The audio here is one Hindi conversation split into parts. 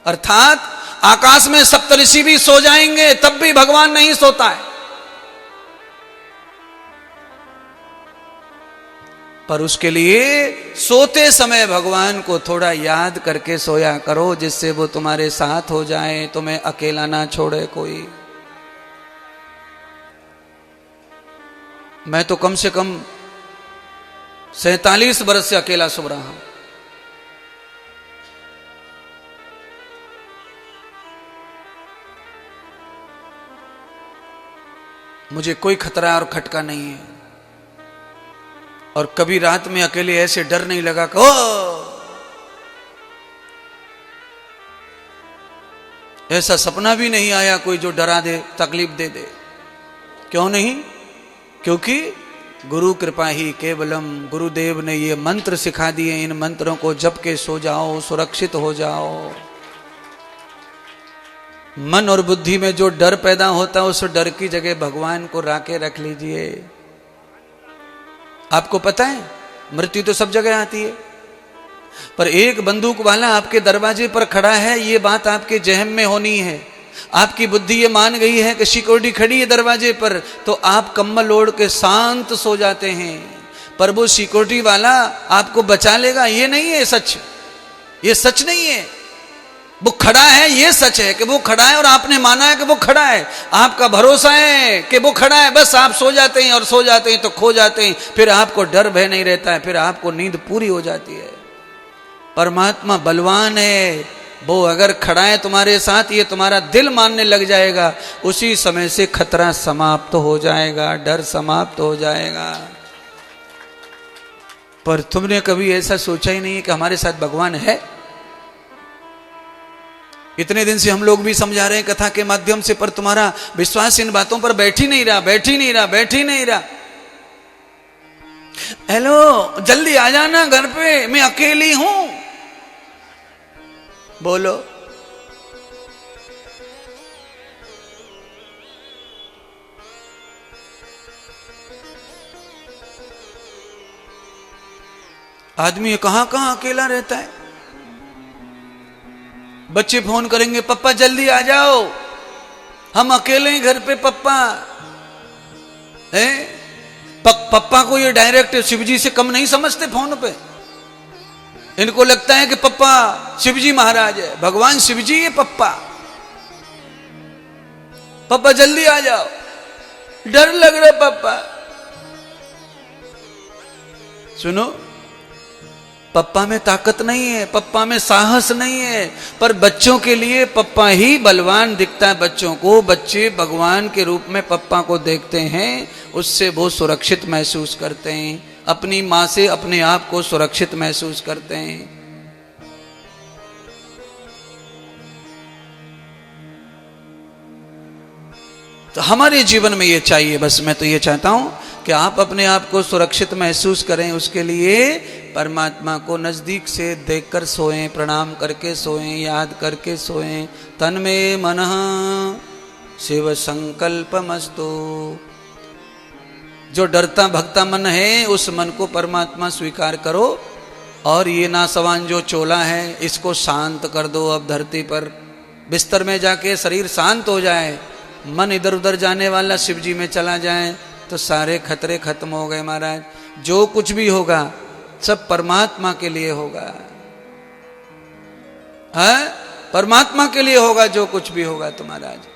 अर्थात आकाश में सप्तऋषि भी सो जाएंगे तब भी भगवान नहीं सोता है। पर उसके लिए सोते समय भगवान को थोड़ा याद करके सोया करो, जिससे वो तुम्हारे साथ हो जाए, तुम्हें अकेला ना छोड़े कोई। मैं तो कम से कम 47 वर्ष से अकेला सो रहा हूं। मुझे कोई खतरा और खटका नहीं है, और कभी रात में अकेले ऐसे डर नहीं लगा कि ऐसा सपना भी नहीं आया कोई जो डरा दे, तकलीफ दे दे। क्यों नहीं? क्योंकि गुरु कृपा ही केवलम, गुरुदेव ने ये मंत्र सिखा दिए, इन मंत्रों को जप के सो जाओ, सुरक्षित हो जाओ। मन और बुद्धि में जो डर पैदा होता है उस डर की जगह भगवान को राके रख लीजिए। आपको पता है मृत्यु तो सब जगह आती है, पर एक बंदूक वाला आपके दरवाजे पर खड़ा है, ये बात आपके जहन में होनी है। आपकी बुद्धि ये मान गई है कि सिक्योरिटी खड़ी है दरवाजे पर, तो आप कम्बल ओढ़ के शांत सो जाते हैं। पर वो सिक्योरिटी वाला आपको बचा लेगा, ये नहीं है सच, ये सच नहीं है। वो खड़ा है, ये सच है कि वो खड़ा है और आपने माना है कि वो खड़ा है, आपका भरोसा है कि वो खड़ा है, बस आप सो जाते हैं, और सो जाते हैं तो खो जाते हैं, फिर आपको डर भय नहीं रहता है, फिर आपको नींद पूरी हो जाती है। परमात्मा बलवान है, वो अगर खड़ा है तुम्हारे साथ, ये तुम्हारा दिल मानने लग जाएगा, उसी समय से खतरा समाप्त हो जाएगा, डर समाप्त हो जाएगा। पर तुमने कभी ऐसा सोचा ही नहीं है कि हमारे साथ भगवान है। इतने दिन से हम लोग भी समझा रहे हैं कथा के माध्यम से, पर तुम्हारा विश्वास इन बातों पर बैठ ही नहीं रहा, बैठ ही नहीं रहा, बैठ ही नहीं रहा। हेलो, जल्दी आ जाना घर पे, मैं अकेली हूं। बोलो, आदमी कहां कहां अकेला रहता है। बच्चे फोन करेंगे, पप्पा जल्दी आ जाओ, हम अकेले हैं घर पे पप्पा। पप्पा को ये डायरेक्ट शिवजी से कम नहीं समझते फोन पे। इनको लगता है कि पप्पा शिवजी महाराज है, भगवान शिवजी है पप्पा। पप्पा जल्दी आ जाओ, डर लग रहा है पप्पा। सुनो, पप्पा में ताकत नहीं है, पप्पा में साहस नहीं है, पर बच्चों के लिए पप्पा ही बलवान दिखता है। बच्चों को, बच्चे भगवान के रूप में पप्पा को देखते हैं, उससे वो सुरक्षित महसूस करते हैं, अपनी मां से अपने आप को सुरक्षित महसूस करते हैं। तो हमारे जीवन में ये चाहिए, बस मैं तो ये चाहता हूं कि आप अपने आप को सुरक्षित महसूस करें। उसके लिए परमात्मा को नजदीक से देखकर सोएं, प्रणाम करके सोएं, याद करके सोएं। तन में मनः शिव संकल्पमस्तु। जो डरता भगता मन है, उस मन को परमात्मा स्वीकार करो, और ये नासवान जो चोला है इसको शांत कर दो। अब धरती पर बिस्तर में जाके शरीर शांत हो जाए, मन इधर उधर जाने वाला शिव जी में चला जाए, तो सारे खतरे खत्म हो गए महाराज। जो कुछ भी होगा सब परमात्मा के लिए होगा, है परमात्मा के लिए होगा जो कुछ भी होगा। तो महाराज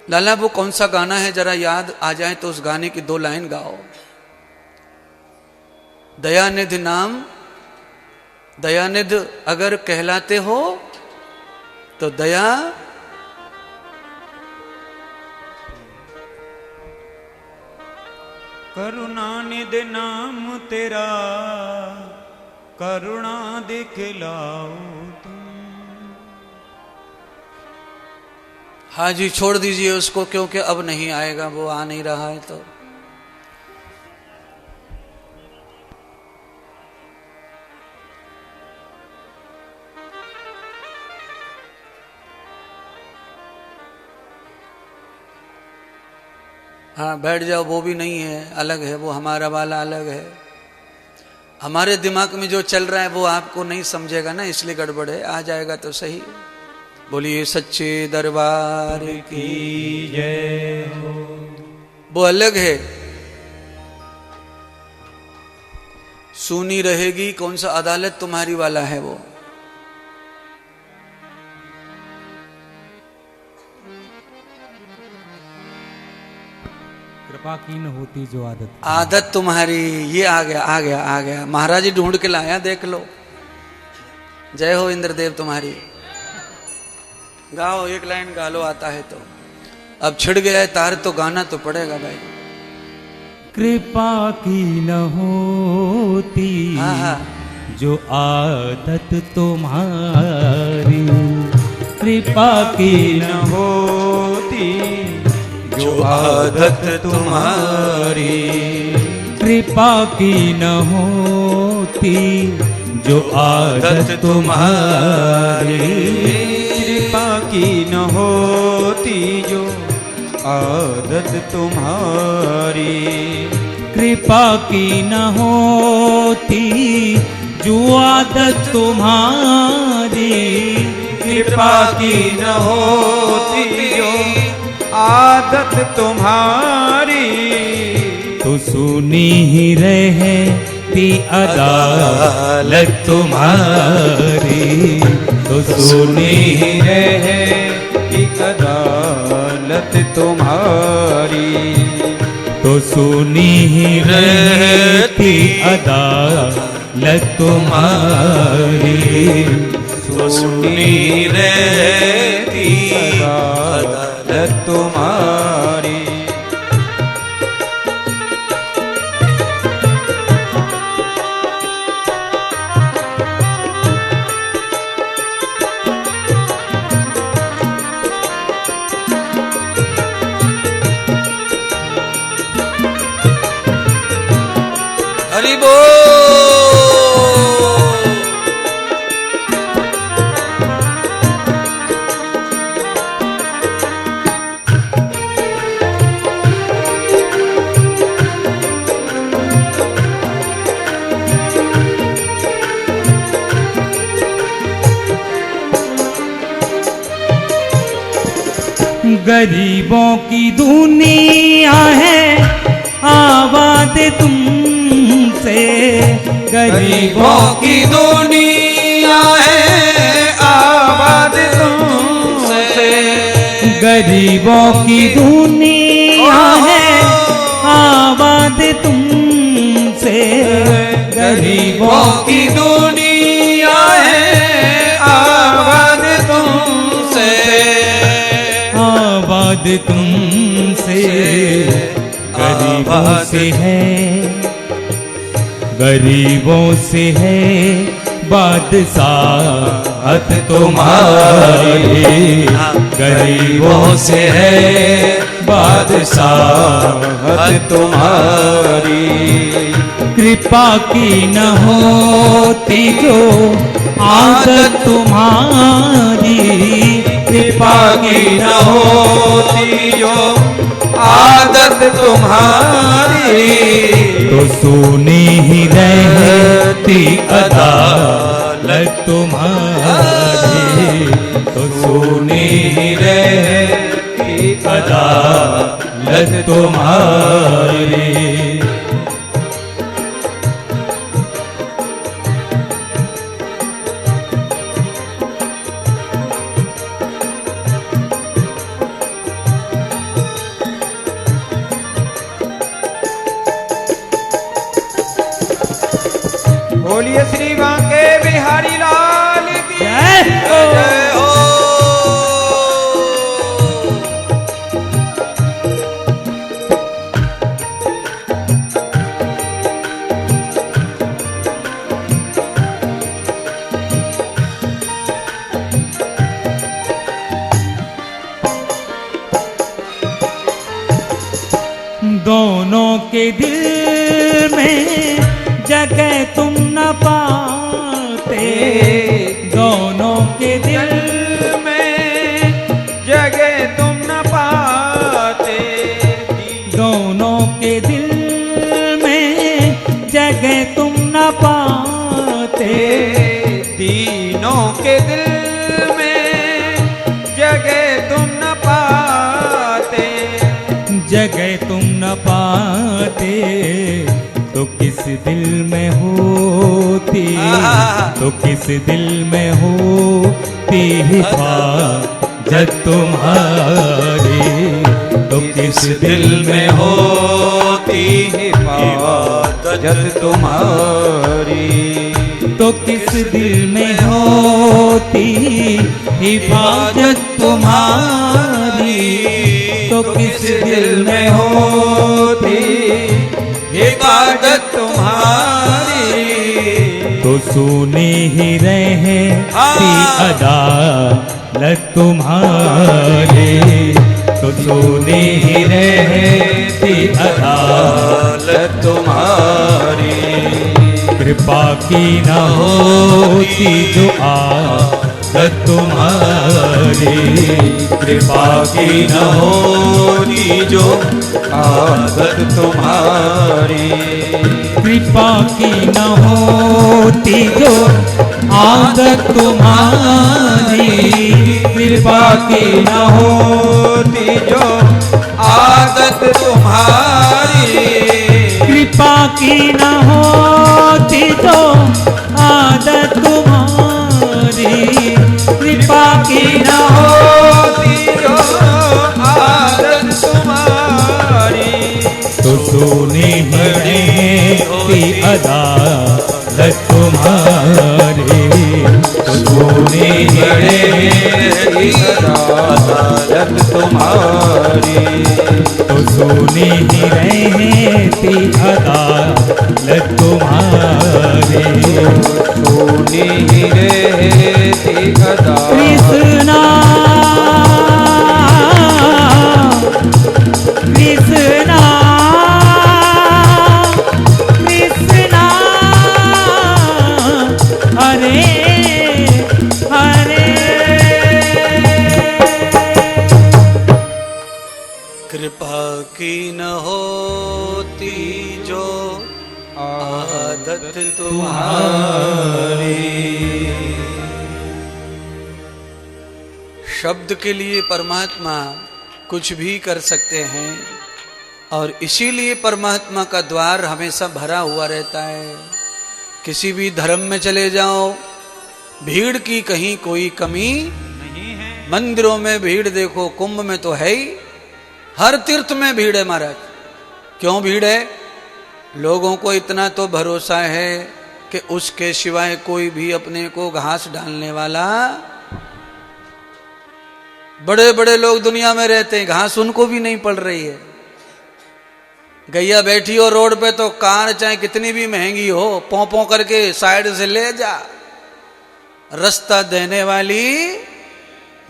लाला, वो कौन सा गाना है, जरा याद आ जाए तो उस गाने की 2 लाइन गाओ। दयानिधि नाम, दयानिधि अगर कहलाते हो तो दया करुणानिधि नाम तेरा, करुणा दिखलाओ तुम। हाँ जी, छोड़ दीजिए उसको, क्योंकि अब नहीं आएगा, वो आ नहीं रहा है। तो हाँ बैठ जाओ, वो भी नहीं है, अलग है, वो हमारा वाला अलग है। हमारे दिमाग में जो चल रहा है वो आपको नहीं समझेगा ना, इसलिए गड़बड़ है। आ जाएगा तो सही। बोलिए सच्चे दरबार की जय हो। वो अलग है। सुनी रहेगी कौन सा अदालत तुम्हारी वाला है वो। कृपा की न होती जो आदत। आदत तुम्हारी। ये आ गया आ गया आ गया, महाराज जी ढूंढ के लाया, देख लो। जय हो इंद्रदेव तुम्हारी। गाओ, एक लाइन गा लो आता है तो। अब छिड़ गया है तार तो गाना तो पड़ेगा भाई। कृपा की न होती हाँ हाँ। जो आदत तुम्हारी, कृपा की न होती जो आदत तुम्हारी, कृपा की न होती जो आदत तुम्हारी, कृपा की न होती जो आदत तुम्हारी, कृपा की न होती जो आदत तुम्हारी, कृपा की न होती जो आदत तुम्हारी, तो सुनी ही रहती अदालत तुम्हारी, तो सुनी ही रहती अदालत तुम्हारी, तो सुनी ही रहती अदालत तुम्हारी, तो सुनी रहती अदालत तुम्हारी। हरि बोल। गरीबों की दुनिया है आबाद तुमसे, गरीबों की दुनिया है आबाद तुमसे, गरीबों की दुनिया है आबाद तुमसे, गरीबों की दुनिया है आबाद तुमसे, आबाद तुमसे, गरीबों से है, गरीबों से है बादशाहत तुम्हारी, गरीबों से है बादशाहत तुम्हारी, कृपा की न होती जो आदत तुम्हारी, कृपा की न होती जो आदत तुम्हारी, तो सुनी ही रहती अदालत तुम्हारी, तो सुनी ही रहती अदालत तुम्हारी। बोलिए श्री बांके बिहारी लाल की जय हो। जय हो। दोनों के दिल में जगह तुम न पाते, दोनों के दिल में जगह तुम न पाते, दोनों के दिल में जगह तुम न पाते, तीनों के दिल में जगह तुम न पाते, जगह तुम न पाते तो किस दिल में होती, तो किस दिल में होती हिफाजत तुम्हारी, तो किस दिल में होती हिफाजत तुम्हारी, तो किस दिल में होती हिफाजत तुम्हारी, तो किस दिल में होती हिफाजत तुम्हारी। तो सुनी ही रहती अदालत तुम्हारी, तो सुनी ही रहती अदालत तुम्हारी। कृपा की न होती जो आदत तुम्हारी, कृपा की न होती जो आदत तुम्हारी, कृपा की न होती जो आदत तुम्हारी, कृपा की न होती जो आदत तुम्हारी, कृपा की न होती जो आदत तुम्हारी, कृपा की न होती जो आदत तुम्हारी। तो सुनी ही रहती अदालत तुम्हारी, तो सुनी ही रहती अदालत तुम्हारी, तो सुनी ही रहती अदालत तुम्हारी। सुनी ही रहती अदालत। कृष्णा कृष्णा कृष्णा हरे हरे। कृपा की न होती जो आदत तुम्हारी। शब्द के लिए परमात्मा कुछ भी कर सकते हैं और इसीलिए परमात्मा का द्वार हमेशा भरा हुआ रहता है। किसी भी धर्म में चले जाओ, भीड़ की कहीं कोई कमी नहीं है। मंदिरों में भीड़ देखो, कुंभ में तो है ही, हर तीर्थ में भीड़ है महाराज। क्यों भीड़ है? लोगों को इतना तो भरोसा है कि उसके सिवाय कोई भी अपने को घास डालने वाला। बड़े बड़े लोग दुनिया में रहते हैं, घास उनको भी नहीं पड़ रही है। गैया बैठी हो रोड पे तो कार चाहे कितनी भी महंगी हो, पौ पौ करके साइड से ले जा, रास्ता देने वाली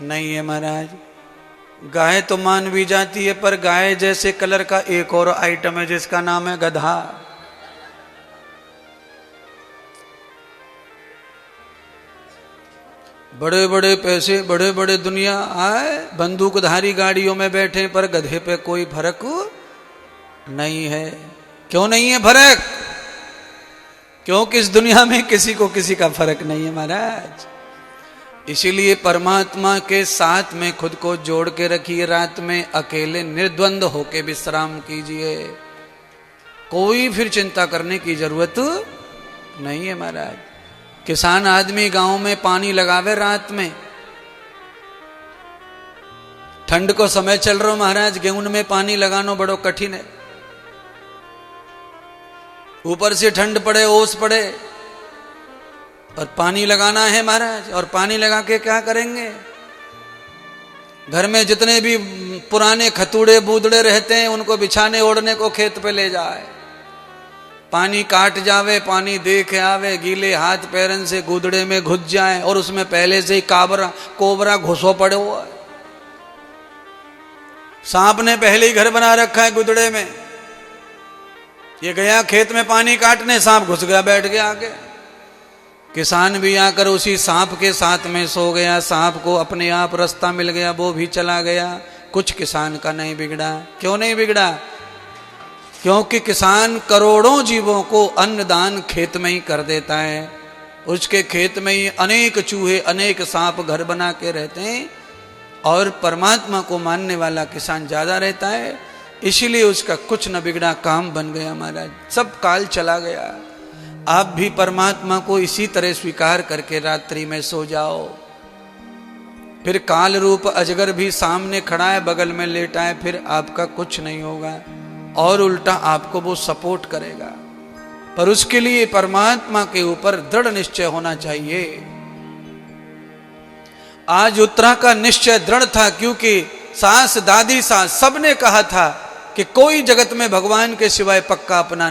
नहीं है महाराज। गाय तो मान भी जाती है, पर गाय जैसे कलर का एक और आइटम है जिसका नाम है गधा। बड़े बड़े पैसे, बड़े बड़े दुनिया आए, बंदूकधारी गाड़ियों में बैठे, पर गधे पे कोई फर्क नहीं है। क्यों नहीं है फर्क? क्योंकि इस दुनिया में किसी को किसी का फर्क नहीं है महाराज। इसीलिए परमात्मा के साथ में खुद को जोड़ के रखिए। रात में अकेले निर्द्वंद होके विश्राम कीजिए, कोई फिर चिंता करने की जरूरत नहीं है महाराज। किसान आदमी गांव में पानी लगावे रात में, ठंड को समय चल रहा महाराज, गेहूं में पानी लगाना बड़ो कठिन है। ऊपर से ठंड पड़े, ओस पड़े, और पानी लगाना है महाराज। और पानी लगा के क्या करेंगे? घर में जितने भी पुराने खतूड़े बूदड़े रहते हैं उनको बिछाने ओढ़ने को खेत पे ले जाए। पानी काट जावे, पानी दे के आवे, गीले हाथ पैरन से गुदड़े में घुस जाए और उसमें पहले से ही कोबरा घुसो पड़े हुआ है। सांप ने पहले ही घर बना रखा है गुदड़े में। ये गया खेत में पानी काटने, सांप घुस गया, बैठ गया आगे। किसान भी आकर उसी सांप के साथ में सो गया। सांप को अपने आप रास्ता मिल गया, वो भी चला गया। कुछ किसान का नहीं बिगड़ा। क्यों नहीं बिगड़ा? क्योंकि किसान करोड़ों जीवों को अन्नदान खेत में ही कर देता है। उसके खेत में ही अनेक चूहे अनेक सांप घर बना के रहते हैं और परमात्मा को मानने वाला किसान ज्यादा रहता है, इसीलिए उसका कुछ न बिगड़ा काम बन गया महाराज, सब काल चला गया। आप भी परमात्मा को इसी तरह स्वीकार करके रात्रि में सो जाओ, फिर काल रूप अजगर भी सामने खड़ा है, बगल में लेटा है, फिर आपका कुछ नहीं होगा और उल्टा आपको वो सपोर्ट करेगा। पर उसके लिए परमात्मा के ऊपर दृढ़ निश्चय होना चाहिए। आज उत्तरा का निश्चय दृढ़ था, क्योंकि सास दादी सास सबने कहा था कि कोई जगत में भगवान के सिवाय पक्का अपना